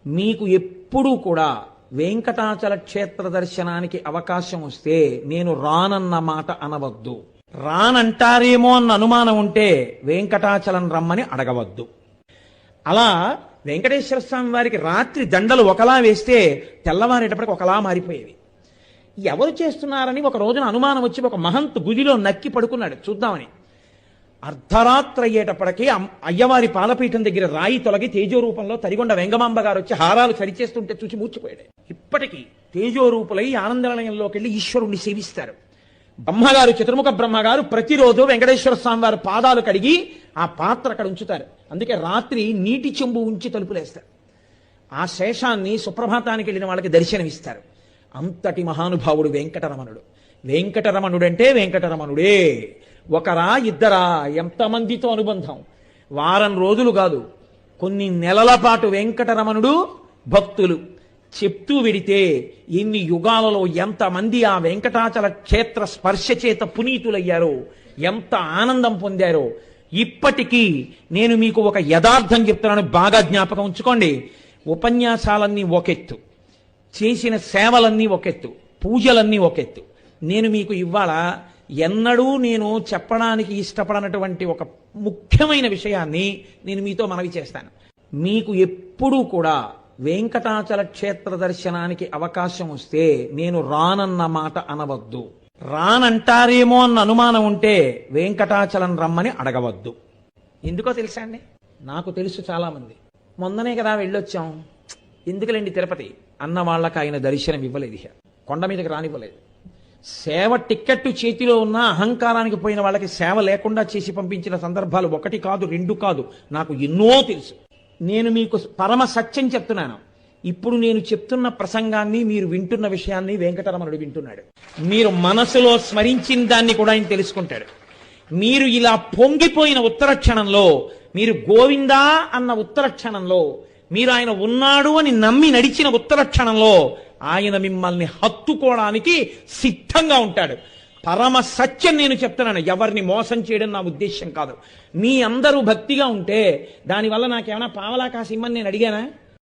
మీకు ఎప్పుడూ కూడా వెంకటాచల క్షేత్ర దర్శనానికి అవకాశం వస్తే నేను రానన్న మాట అనవద్దు. రానంటారేమో అన్న అనుమానం ఉంటే వెంకటాచలం రమ్మని అడగవద్దు. అలా వెంకటేశ్వర స్వామి వారికి రాత్రి దండలు ఒకలా వేస్తే తెల్లవారేటప్పటికి ఒకలా మారిపోయేవి. ఎవరు చేస్తున్నారని ఒక రోజున అనుమానం వచ్చి ఒక మహంతు గుదిలో నక్కి పడుకున్నాడు చూద్దామని. అర్ధరాత్రి అయ్యేటప్పటికీ అయ్యవారి పాలపీఠం దగ్గర రాయి తొలగి తేజోరూపంలో తరిగొండ వెంగమాంబ గారు వచ్చి హారాలు సరిచేస్తుంటే చూసి మూర్చిపోయాడు. ఇప్పటికీ తేజోరూపులై ఆనందనిలయంలోకి వెళ్ళి ఈశ్వరుణ్ణి సేవిస్తారు. బ్రహ్మగారు, చతుర్ముఖ బ్రహ్మగారు ప్రతిరోజు వెంకటేశ్వర స్వామి వారి పాదాలు కడిగి ఆ పాత్ర అక్కడ ఉంచుతారు. అందుకే రాత్రి నీటి చెంబు ఉంచి తలుపులేస్తారు. ఆ శేషాన్ని సుప్రభాతానికి వెళ్ళిన వాళ్ళకి దర్శనమిస్తారు. అంతటి మహానుభావుడు వెంకటరమణుడు. వెంకటరమణుడంటే వెంకటరమణుడే. ఒకరా ఇద్దరా, ఎంతమందితో అనుబంధం. వారం రోజులు కాదు, కొన్ని నెలల పాటు వెంకటరమణుడు భక్తులు చెప్తూ వెడితే ఎన్ని యుగాలలో ఎంతమంది ఆ వెంకటాచల క్షేత్ర స్పర్శ చేత పునీతులయ్యారో, ఎంత ఆనందం పొందారో. ఇప్పటికీ నేను మీకు ఒక యథార్థం చెప్తున్నాను, బాగా జ్ఞాపకం ఉంచుకోండి. ఉపన్యాసాలన్నీ ఒకెత్తు, చేసిన సేవలన్నీ ఒకెత్తు, పూజలన్నీ ఒకెత్తు. నేను మీకు ఇవాళ ఎన్నడూ నేను చెప్పడానికి ఇష్టపడనటువంటి ఒక ముఖ్యమైన విషయాన్ని నేను మీతో మనవి చేస్తాను. మీకు ఎప్పుడూ కూడా వెంకటాచల క్షేత్ర దర్శనానికి అవకాశం వస్తే నేను రానన్న మాట అనవద్దు. రానంటారేమో అన్న అనుమానం ఉంటే వెంకటాచలం రమ్మని అడగవద్దు. ఎందుకో తెలుసా అండి? నాకు తెలుసు చాలామంది మొన్ననే కదా వెళ్ళొచ్చాం, ఎందుకులేండి తిరుపతి అన్న వాళ్ళకి ఆయన దర్శనం ఇవ్వలేదు, కొండ మీదకి రానివ్వలేదు. సేవ టిక్కెట్టు చేతిలో ఉన్న అహంకారానికి పోయిన వాళ్ళకి సేవ లేకుండా చేసి పంపించిన సందర్భాలు ఒకటి కాదు, రెండు కాదు, నాకు ఎన్నో తెలుసు. నేను మీకు పరమ సత్యం చెప్తున్నాను. ఇప్పుడు నేను చెప్తున్న ప్రసంగాన్ని, మీరు వింటున్న విషయాన్ని వెంకటరమణుడు వింటున్నాడు. మీరు మనసులో స్మరించిన దాన్ని కూడా ఆయన తెలుసుకుంటాడు. మీరు ఇలా పొంగిపోయిన ఉత్తర క్షణంలో, మీరు గోవిందా అన్న ఉత్తర క్షణంలో, మీరు ఆయన ఉన్నాడు అని నమ్మి నడిచిన ఉత్తర క్షణంలో ఆయన మిమ్మల్ని హత్తుకోవడానికి సిద్ధంగా ఉంటాడు. పరమ సత్యం నేను చెప్తున్నాను. ఎవరిని మోసం చేయడం నా ఉద్దేశం కాదు. మీ అందరూ భక్తిగా ఉంటే దానివల్ల నాకేమైనా పావలా కాసిమ్మని నేను అడిగానా?